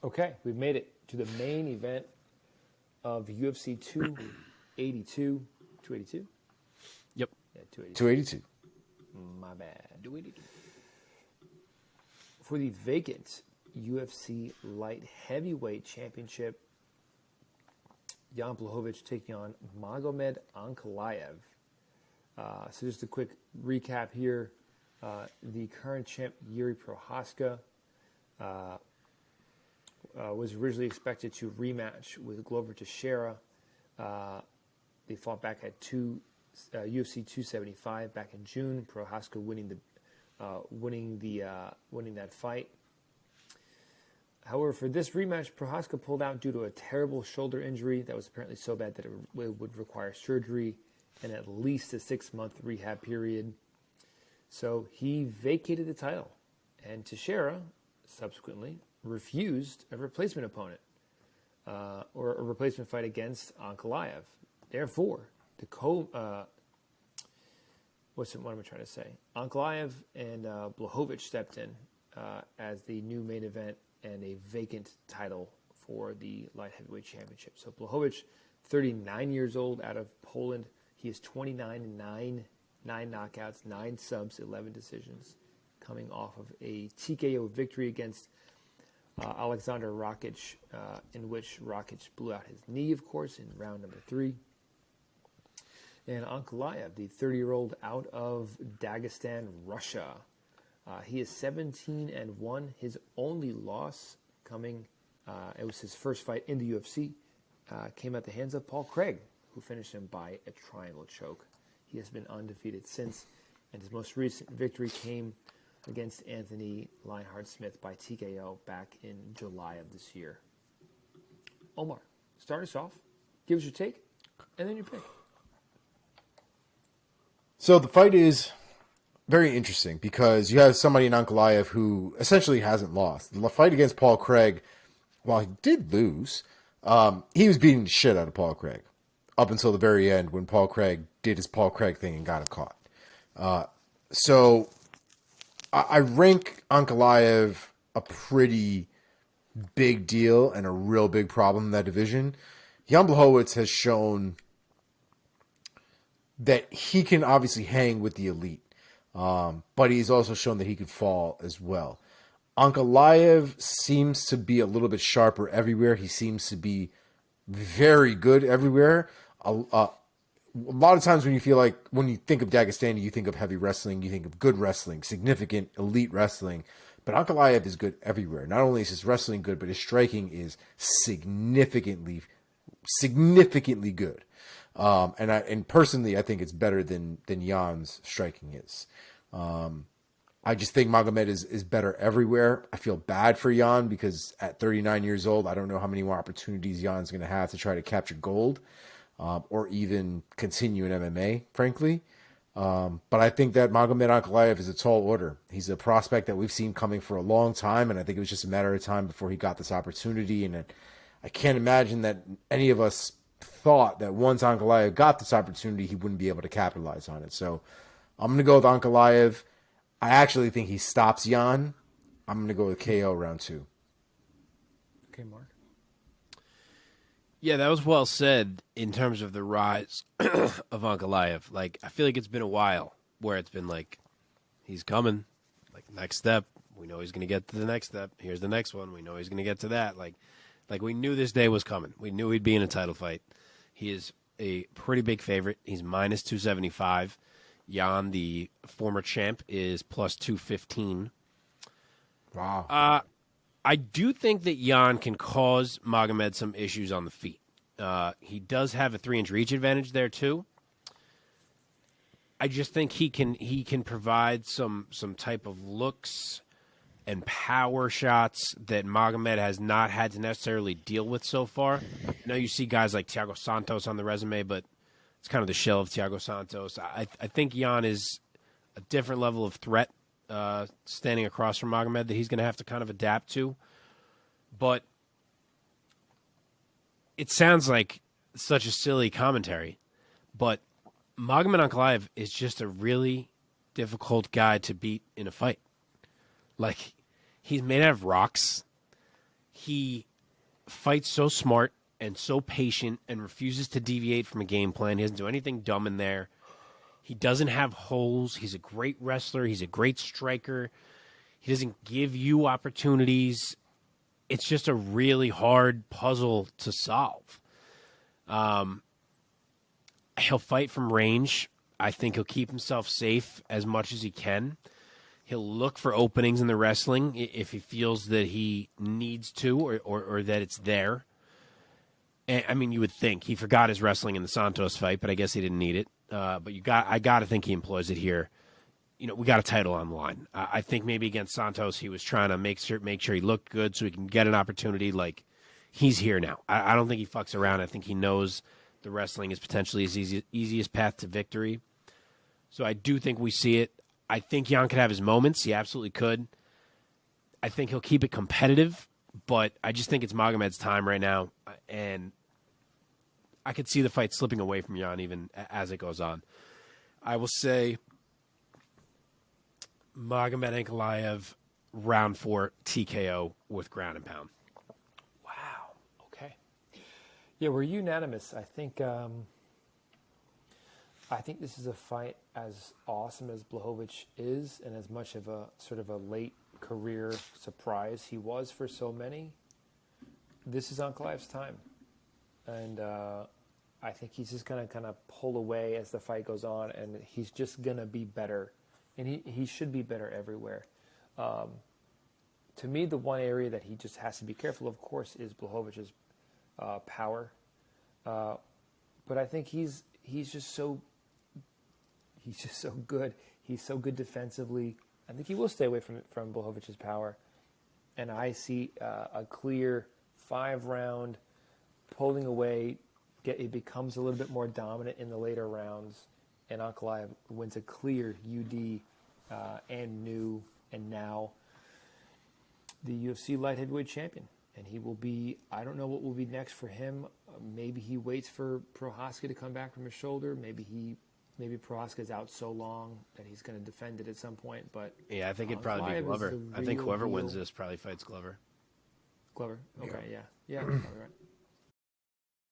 Okay, we've made it to the main event of UFC 282. 282? Yep. Yeah, 282. 282. My bad. 282. For the vacant UFC light heavyweight championship, Jan Blachowicz taking on Magomed Ankalaev. So just a quick recap here. The current champ, Yuri Prohaska, was originally expected to rematch with Glover Teixeira. They fought back at UFC 275 back in June. Prohaska winning that fight. However, for this rematch, Prohaska pulled out due to a terrible shoulder injury that was apparently so bad that it would require surgery and at least a 6-month rehab period. So he vacated the title, and Teixeira subsequently refused a replacement opponent or a replacement fight against Ankalaev. Therefore, what am I trying to say? Ankalaev and Blachowicz stepped in as the new main event and a vacant title for the light heavyweight championship. So Blachowicz, 39 years old, out of Poland. He is 29-9, 9 knockouts, 9 subs, 11 decisions, coming off of a TKO victory against Alexander Rakic, in which Rakic blew out his knee, of course, in round number 3. And Ankalaev, the 30-year-old out of Dagestan, Russia. He is 17-1. His only loss coming, it was his first fight in the UFC, came at the hands of Paul Craig, who finished him by a triangle choke. He has been undefeated since, and his most recent victory came against Anthony Lionheart-Smith by TKO back in July of this year. Omar, start us off, give us your take, and then your pick. So the fight is very interesting because you have somebody in Ankalaev who essentially hasn't lost. The fight against Paul Craig, while he did lose, he was beating the shit out of Paul Craig up until the very end when Paul Craig did his Paul Craig thing and got him caught. So I rank Ankalaev a pretty big deal and a real big problem in that division. Jan Blachowicz has shown that he can obviously hang with the elite, but he's also shown that he could fall as well. Ankalaev seems to be a little bit sharper everywhere. He seems to be very good everywhere. A lot of times when you think of Dagestani, you think of heavy wrestling, you think of good wrestling, significant elite wrestling. But Ankalaev is good everywhere. Not only is his wrestling good, but his striking is significantly good. And personally, I think it's better than Jan's striking is. I just think Magomed is better everywhere. I feel bad for Jan because at 39 years old, I don't know how many more opportunities Jan's going to have to try to capture gold or even continue in MMA, frankly. But I think that Magomed Ankalaev is a tall order. He's a prospect that we've seen coming for a long time, and I think it was just a matter of time before he got this opportunity. And I can't imagine that any of us thought that once Ankalaev got this opportunity, he wouldn't be able to capitalize on it. So I'm going to go with Ankalaev. I actually think he stops Jan. I'm going to go with KO round 2. Okay, Mark. Yeah, that was well said in terms of the rise of Ankalaev. Like, I feel like it's been a while where it's been like, he's coming. Like, next step. We know he's going to get to the next step. Here's the next one. We know he's going to get to that. Like we knew this day was coming. We knew he'd be in a title fight. He is a pretty big favorite. He's minus 275. Jan, the former champ, is plus 215. Wow. I do think that Jan can cause Magomed some issues on the feet. He does have a 3-inch reach advantage there too. I just think he can provide some type of looks and power shots that Magomed has not had to necessarily deal with so far. I know you see guys like Thiago Santos on the resume, but it's kind of the shell of Thiago Santos. I think Jan is a different level of threat standing across from Magomed that he's going to have to kind of adapt to. But it sounds like such a silly commentary, but Magomed Ankalaev is just a really difficult guy to beat in a fight. Like, he's made out of rocks. he fights so smart and so patient and refuses to deviate from a game plan. He doesn't do anything dumb in there. He doesn't have holes. He's a great wrestler. He's a great striker. He doesn't give you opportunities. It's just a really hard puzzle to solve. He'll fight from range. I think he'll keep himself safe as much as he can. He'll look for openings in the wrestling if he feels that he needs to or that it's there. And, I mean, you would think he forgot his wrestling in the Santos fight, but I guess he didn't need it. But I got to think he employs it here. You know, we got a title on the line. I think maybe against Santos he was trying to make sure he looked good so he can get an opportunity. Like, he's here now. I don't think he fucks around. I think he knows the wrestling is potentially his easiest path to victory. So I do think we see it. I think Jan could have his moments. He absolutely could. I think he'll keep it competitive, but I just think it's Magomed's time right now, and I could see the fight slipping away from Jan even as it goes on. I will say Magomed Ankalaev, round 4 TKO with ground and pound. Wow. Okay. Yeah, we're unanimous. I think this is a fight as awesome as Blachowicz is, and as much of a sort of a late career surprise he was for so many. This is Ankalaev's time, and I think he's just gonna kind of pull away as the fight goes on, and he's just gonna be better, and he should be better everywhere. To me, the one area that he just has to be careful, of course, is Blachowicz's power, but I think he's just so good. He's so good defensively. I think he will stay away from Blachowicz's power. And I see a clear 5-round pulling away. It becomes a little bit more dominant in the later rounds. And Ankalaev wins a clear UD and now the UFC light heavyweight champion. And he will be, I don't know what will be next for him. Maybe he waits for Prohaska to come back from his shoulder. Maybe Prohaska's out so long that he's going to defend it at some point. But yeah, I think it'd probably be Glover. I think whoever wins this probably fights Glover. Glover? Okay, yeah. Yeah, probably right.